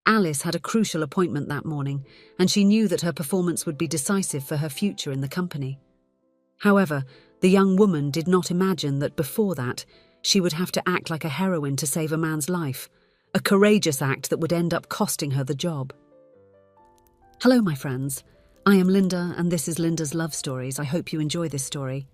Alice had a crucial appointment that morning, and she knew that her performance would be decisive for her future in the company. However, the young woman did not imagine that before that, she would have to act like a heroine to save a man's life, a courageous act that would end up costing her the job. Hello, my friends. I am Linda, and this is Linda's Love Stories. I hope you enjoy this story.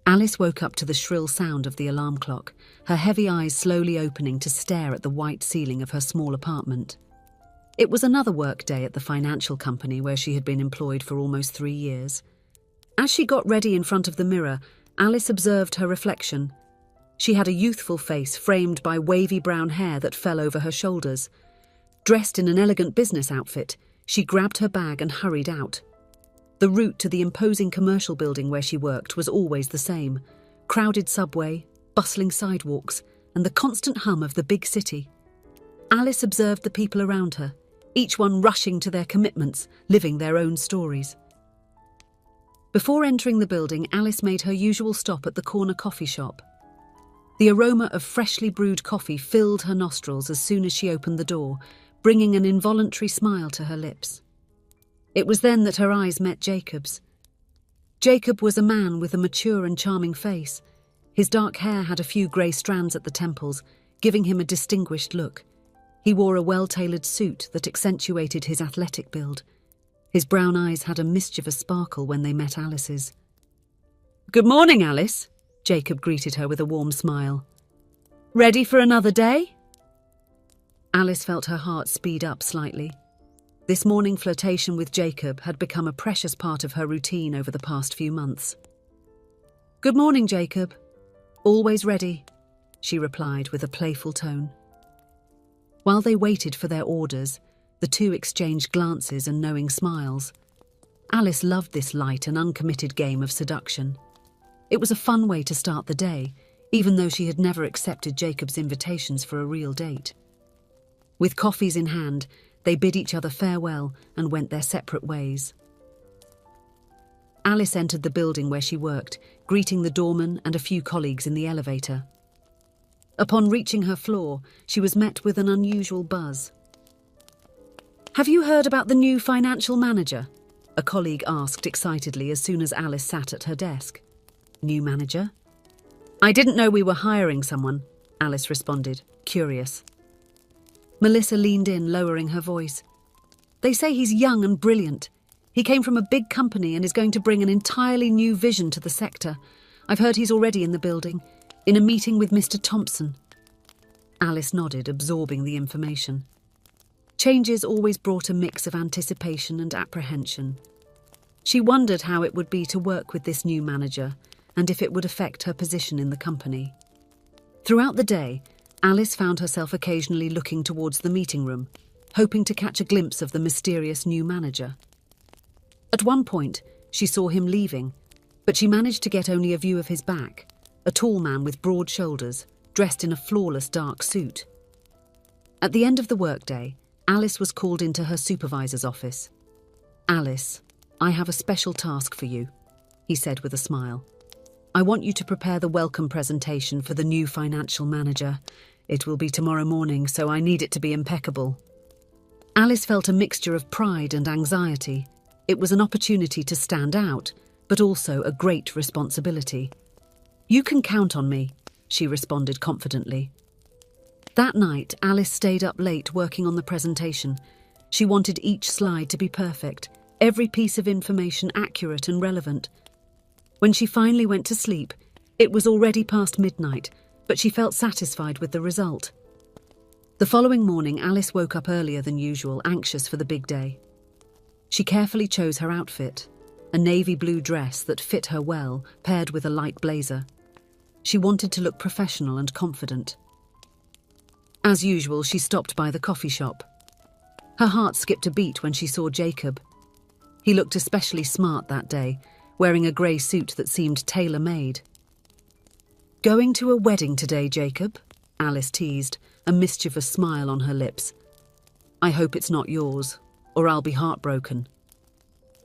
Alice woke up to the shrill sound of the alarm clock, her heavy eyes slowly opening to stare at the white ceiling of her small apartment. It was another work day at the financial company where she had been employed for almost 3 years. As she got ready in front of the mirror, Alice observed her reflection. She had a youthful face framed by wavy brown hair that fell over her shoulders. Dressed in an elegant business outfit, she grabbed her bag and hurried out. The route to the imposing commercial building where she worked was always the same: crowded subway, bustling sidewalks, and the constant hum of the big city. Alice observed the people around her, each one rushing to their commitments, living their own stories. Before entering the building, Alice made her usual stop at the corner coffee shop. The aroma of freshly brewed coffee filled her nostrils as soon as she opened the door, bringing an involuntary smile to her lips. It was then that her eyes met Jacob's. Jacob was a man with a mature and charming face. His dark hair had a few grey strands at the temples, giving him a distinguished look. He wore a well-tailored suit that accentuated his athletic build. His brown eyes had a mischievous sparkle when they met Alice's. "Good morning, Alice," Jacob greeted her with a warm smile. "Ready for another day?" Alice felt her heart speed up slightly. This morning flirtation with Jacob had become a precious part of her routine over the past few months. "Good morning, Jacob. Always ready," she replied with a playful tone. While they waited for their orders, the two exchanged glances and knowing smiles. Alice loved this light and uncommitted game of seduction. It was a fun way to start the day, even though she had never accepted Jacob's invitations for a real date. With coffees in hand, they bid each other farewell and went their separate ways. Alice entered the building where she worked, greeting the doorman and a few colleagues in the elevator. Upon reaching her floor, she was met with an unusual buzz. "Have you heard about the new financial manager?" a colleague asked excitedly as soon as Alice sat at her desk. "New manager?" "I didn't know we were hiring someone," Alice responded, curious. Melissa leaned in, lowering her voice. "They say he's young and brilliant. He came from a big company and is going to bring an entirely new vision to the sector. I've heard he's already in the building, in a meeting with Mr. Thompson." Alice nodded, absorbing the information. Changes always brought a mix of anticipation and apprehension. She wondered how it would be to work with this new manager and if it would affect her position in the company. Throughout the day, Alice found herself occasionally looking towards the meeting room, hoping to catch a glimpse of the mysterious new manager. At one point, she saw him leaving, but she managed to get only a view of his back, a tall man with broad shoulders, dressed in a flawless dark suit. At the end of the workday, Alice was called into her supervisor's office. "Alice, I have a special task for you," he said with a smile. "I want you to prepare the welcome presentation for the new financial manager. It will be tomorrow morning, so I need it to be impeccable." Alice felt a mixture of pride and anxiety. It was an opportunity to stand out, but also a great responsibility. "You can count on me," she responded confidently. That night, Alice stayed up late working on the presentation. She wanted each slide to be perfect, every piece of information accurate and relevant. When she finally went to sleep, it was already past midnight, but she felt satisfied with the result. The following morning, Alice woke up earlier than usual, anxious for the big day. She carefully chose her outfit, a navy blue dress that fit her well, paired with a light blazer. She wanted to look professional and confident. As usual, she stopped by the coffee shop. Her heart skipped a beat when she saw Jacob. He looked especially smart that day, wearing a grey suit that seemed tailor-made. "Going to a wedding today, Jacob?" Alice teased, a mischievous smile on her lips. "I hope it's not yours, or I'll be heartbroken."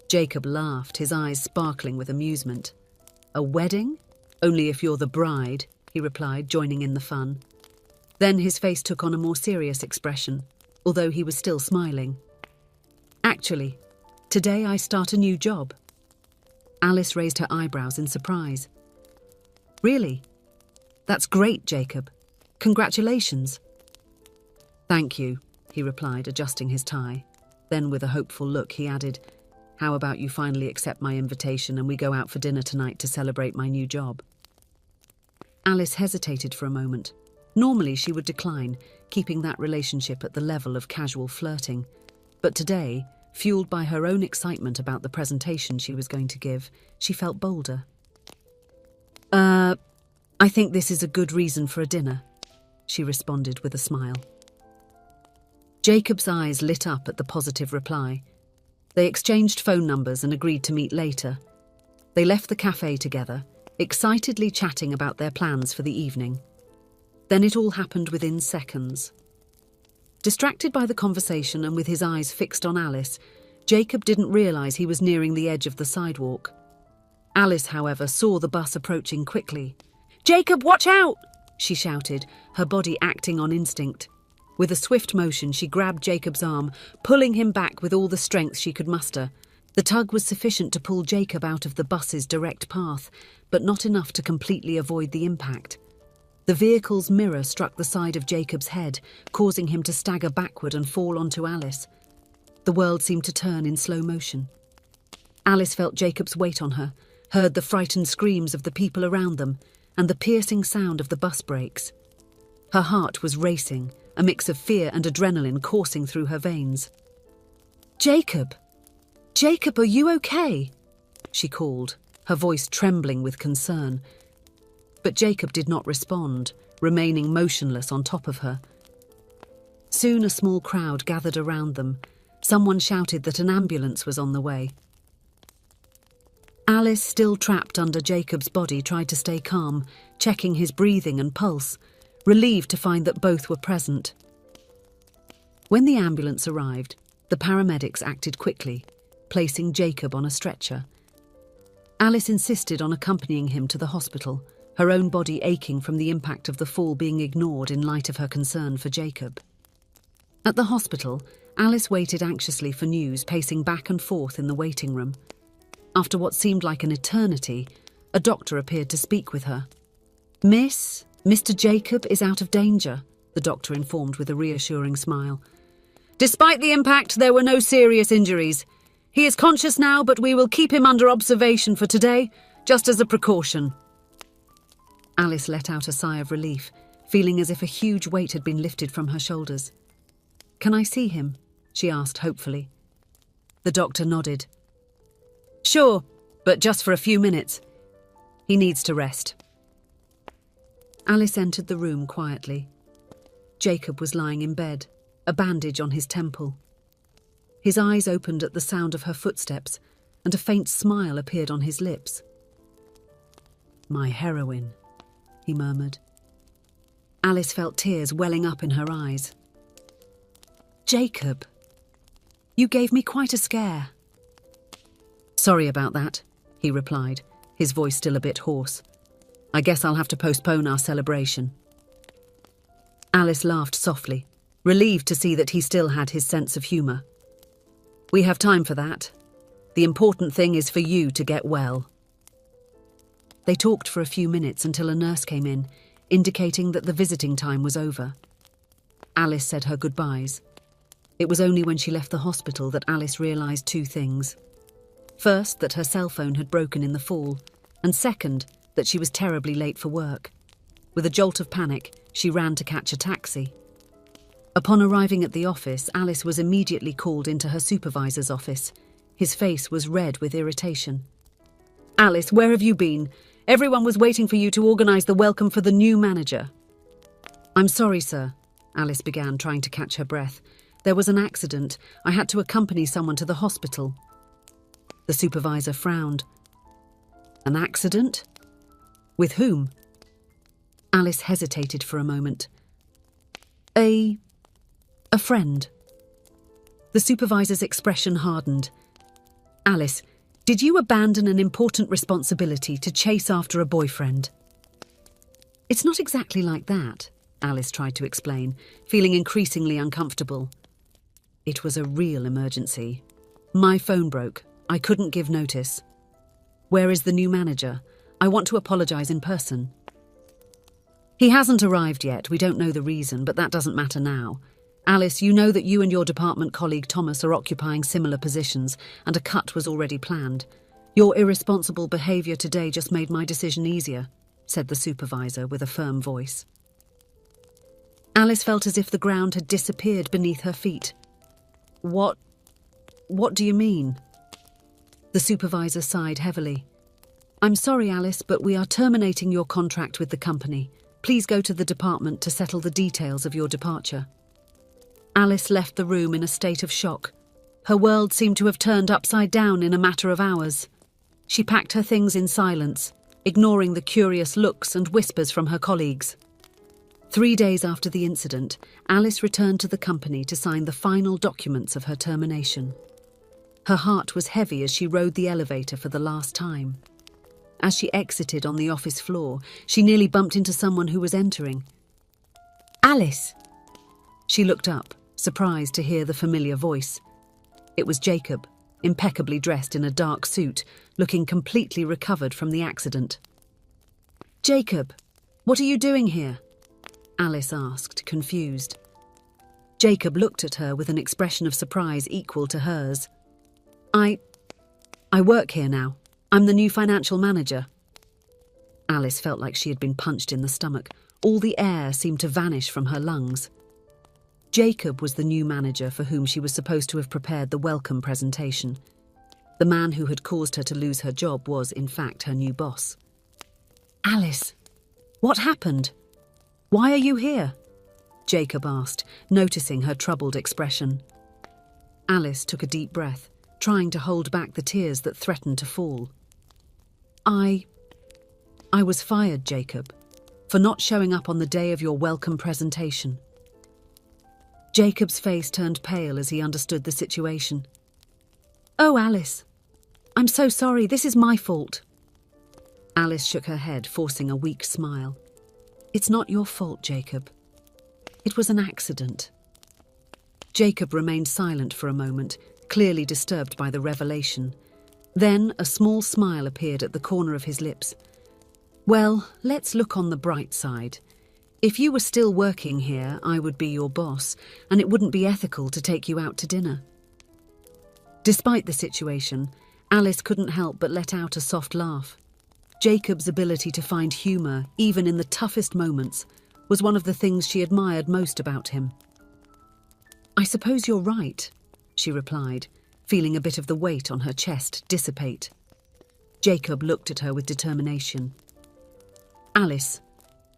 Jacob laughed, his eyes sparkling with amusement. "A wedding? Only if you're the bride," he replied, joining in the fun. Then his face took on a more serious expression, although he was still smiling. Actually, today I start a new job. Alice raised her eyebrows in surprise. Really? That's great, Jacob. Congratulations. Thank you, he replied, adjusting his tie. Then with a hopeful look, he added, how about you finally accept my invitation and we go out for dinner tonight to celebrate my new job? Alice hesitated for a moment. Normally she would decline, keeping that relationship at the level of casual flirting. But today, fueled by her own excitement about the presentation she was going to give, she felt bolder. I think this is a good reason for a dinner, she responded with a smile. Jacob's eyes lit up at the positive reply. They exchanged phone numbers and agreed to meet later. They left the cafe together, excitedly chatting about their plans for the evening. Then it all happened within seconds. Distracted by the conversation and with his eyes fixed on Alice, Jacob didn't realise he was nearing the edge of the sidewalk. Alice, however, saw the bus approaching quickly. "Jacob, watch out!" she shouted, her body acting on instinct. With a swift motion, she grabbed Jacob's arm, pulling him back with all the strength she could muster. The tug was sufficient to pull Jacob out of the bus's direct path, but not enough to completely avoid the impact. The vehicle's mirror struck the side of Jacob's head, causing him to stagger backward and fall onto Alice. The world seemed to turn in slow motion. Alice felt Jacob's weight on her, heard the frightened screams of the people around them, and the piercing sound of the bus brakes. Her heart was racing, a mix of fear and adrenaline coursing through her veins. "Jacob! Jacob, are you okay?" she called, her voice trembling with concern. But Jacob did not respond, remaining motionless on top of her. Soon a small crowd gathered around them. Someone shouted that an ambulance was on the way. Alice, still trapped under Jacob's body, tried to stay calm, checking his breathing and pulse, relieved to find that both were present. When the ambulance arrived, the paramedics acted quickly, placing Jacob on a stretcher. Alice insisted on accompanying him to the hospital, her own body aching from the impact of the fall being ignored in light of her concern for Jacob. At the hospital, Alice waited anxiously for news, pacing back and forth in the waiting room. After what seemed like an eternity, a doctor appeared to speak with her. Mr. Jacob is out of danger," the doctor informed with a reassuring smile. "Despite the impact, there were no serious injuries. He is conscious now, but we will keep him under observation for today, just as a precaution." Alice let out a sigh of relief, feeling as if a huge weight had been lifted from her shoulders. "Can I see him?" she asked hopefully. The doctor nodded. "Sure, but just for a few minutes. He needs to rest." Alice entered the room quietly. Jacob was lying in bed, a bandage on his temple. His eyes opened at the sound of her footsteps, and a faint smile appeared on his lips. "My heroine," he murmured. Alice felt tears welling up in her eyes. "Jacob, you gave me quite a scare." "Sorry about that," he replied, his voice still a bit hoarse. "I guess I'll have to postpone our celebration." Alice laughed softly, relieved to see that he still had his sense of humour. "We have time for that. The important thing is for you to get well." They talked for a few minutes until a nurse came in, indicating that the visiting time was over. Alice said her goodbyes. It was only when she left the hospital that Alice realised two things. First, that her cell phone had broken in the fall, and second, that she was terribly late for work. With a jolt of panic, she ran to catch a taxi. Upon arriving at the office, Alice was immediately called into her supervisor's office. His face was red with irritation. "Alice, where have you been? Everyone was waiting for you to organise the welcome for the new manager." "I'm sorry, sir," Alice began, trying to catch her breath. "There was an accident. I had to accompany someone to the hospital." The supervisor frowned. "An accident? With whom?" Alice hesitated for a moment. A friend." The supervisor's expression hardened. "Alice, did you abandon an important responsibility to chase after a boyfriend?" "It's not exactly like that," Alice tried to explain, feeling increasingly uncomfortable. It was a real emergency. My phone broke. I couldn't give notice. Where is the new manager? I want to apologize in person. He hasn't arrived yet. We don't know the reason, but that doesn't matter now. Alice, you know that you and your department colleague Thomas are occupying similar positions, and a cut was already planned. Your irresponsible behaviour today just made my decision easier, said the supervisor with a firm voice. Alice felt as if the ground had disappeared beneath her feet. What do you mean? The supervisor sighed heavily. I'm sorry, Alice, but we are terminating your contract with the company. Please go to the department to settle the details of your departure. Alice left the room in a state of shock. Her world seemed to have turned upside down in a matter of hours. She packed her things in silence, ignoring the curious looks and whispers from her colleagues. 3 days after the incident, Alice returned to the company to sign the final documents of her termination. Her heart was heavy as she rode the elevator for the last time. As she exited on the office floor, she nearly bumped into someone who was entering. Alice! She looked up, surprised to hear the familiar voice. It was Jacob, impeccably dressed in a dark suit, looking completely recovered from the accident. Jacob, what are you doing here? Alice asked, confused. Jacob looked at her with an expression of surprise equal to hers. I work here now. I'm the new financial manager. Alice felt like she had been punched in the stomach. All the air seemed to vanish from her lungs. Jacob was the new manager for whom she was supposed to have prepared the welcome presentation. The man who had caused her to lose her job was, in fact, her new boss. Alice, what happened? Why are you here? Jacob asked, noticing her troubled expression. Alice took a deep breath, trying to hold back the tears that threatened to fall. I was fired, Jacob, for not showing up on the day of your welcome presentation. Jacob's face turned pale as he understood the situation. Oh, Alice, I'm so sorry. This is my fault. Alice shook her head, forcing a weak smile. It's not your fault, Jacob. It was an accident. Jacob remained silent for a moment, clearly disturbed by the revelation. Then a small smile appeared at the corner of his lips. Well, let's look on the bright side. If you were still working here, I would be your boss, and it wouldn't be ethical to take you out to dinner. Despite the situation, Alice couldn't help but let out a soft laugh. Jacob's ability to find humour, even in the toughest moments, was one of the things she admired most about him. I suppose you're right, she replied, feeling a bit of the weight on her chest dissipate. Jacob looked at her with determination. Alice,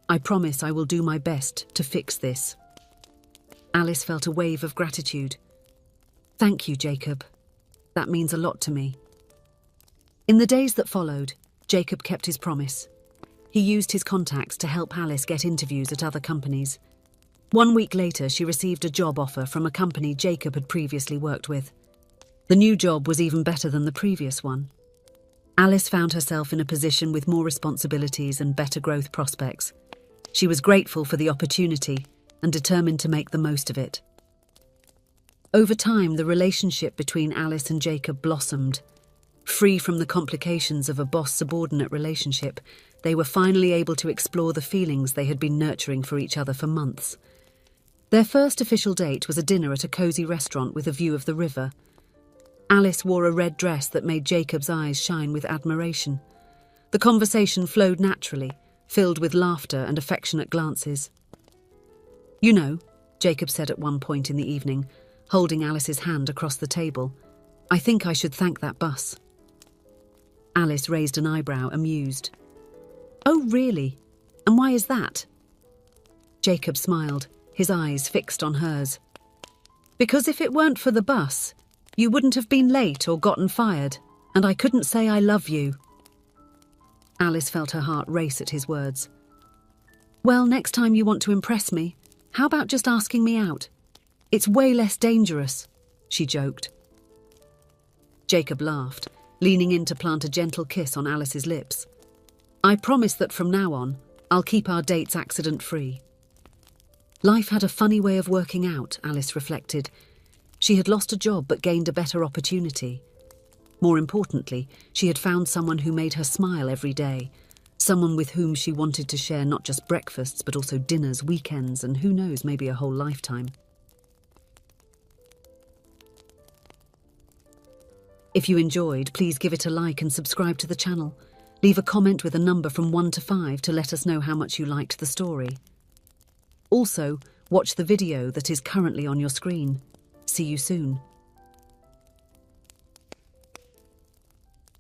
I promise I will do my best to fix this. Alice felt a wave of gratitude. Thank you, Jacob. That means a lot to me. In the days that followed, Jacob kept his promise. He used his contacts to help Alice get interviews at other companies. 1 week later, she received a job offer from a company Jacob had previously worked with. The new job was even better than the previous one. Alice found herself in a position with more responsibilities and better growth prospects. She was grateful for the opportunity and determined to make the most of it. Over time, the relationship between Alice and Jacob blossomed. Free from the complications of a boss-subordinate relationship, they were finally able to explore the feelings they had been nurturing for each other for months. Their first official date was a dinner at a cosy restaurant with a view of the river. Alice wore a red dress that made Jacob's eyes shine with admiration. The conversation flowed naturally, filled with laughter and affectionate glances. You know, Jacob said at one point in the evening, holding Alice's hand across the table, I think I should thank that bus. Alice raised an eyebrow, amused. Oh, really? And why is that? Jacob smiled, his eyes fixed on hers. Because if it weren't for the bus, you wouldn't have been late or gotten fired, and I couldn't say I love you. Alice felt her heart race at his words. Well, next time you want to impress me, how about just asking me out? It's way less dangerous, she joked. Jacob laughed, leaning in to plant a gentle kiss on Alice's lips. I promise that from now on, I'll keep our dates accident-free. Life had a funny way of working out, Alice reflected. She had lost a job but gained a better opportunity. More importantly, she had found someone who made her smile every day, someone with whom she wanted to share not just breakfasts but also dinners, weekends, and who knows, maybe a whole lifetime. If you enjoyed, please give it a like and subscribe to the channel. Leave a comment with a number from 1 to 5 to let us know how much you liked the story. Also, watch the video that is currently on your screen. See you soon.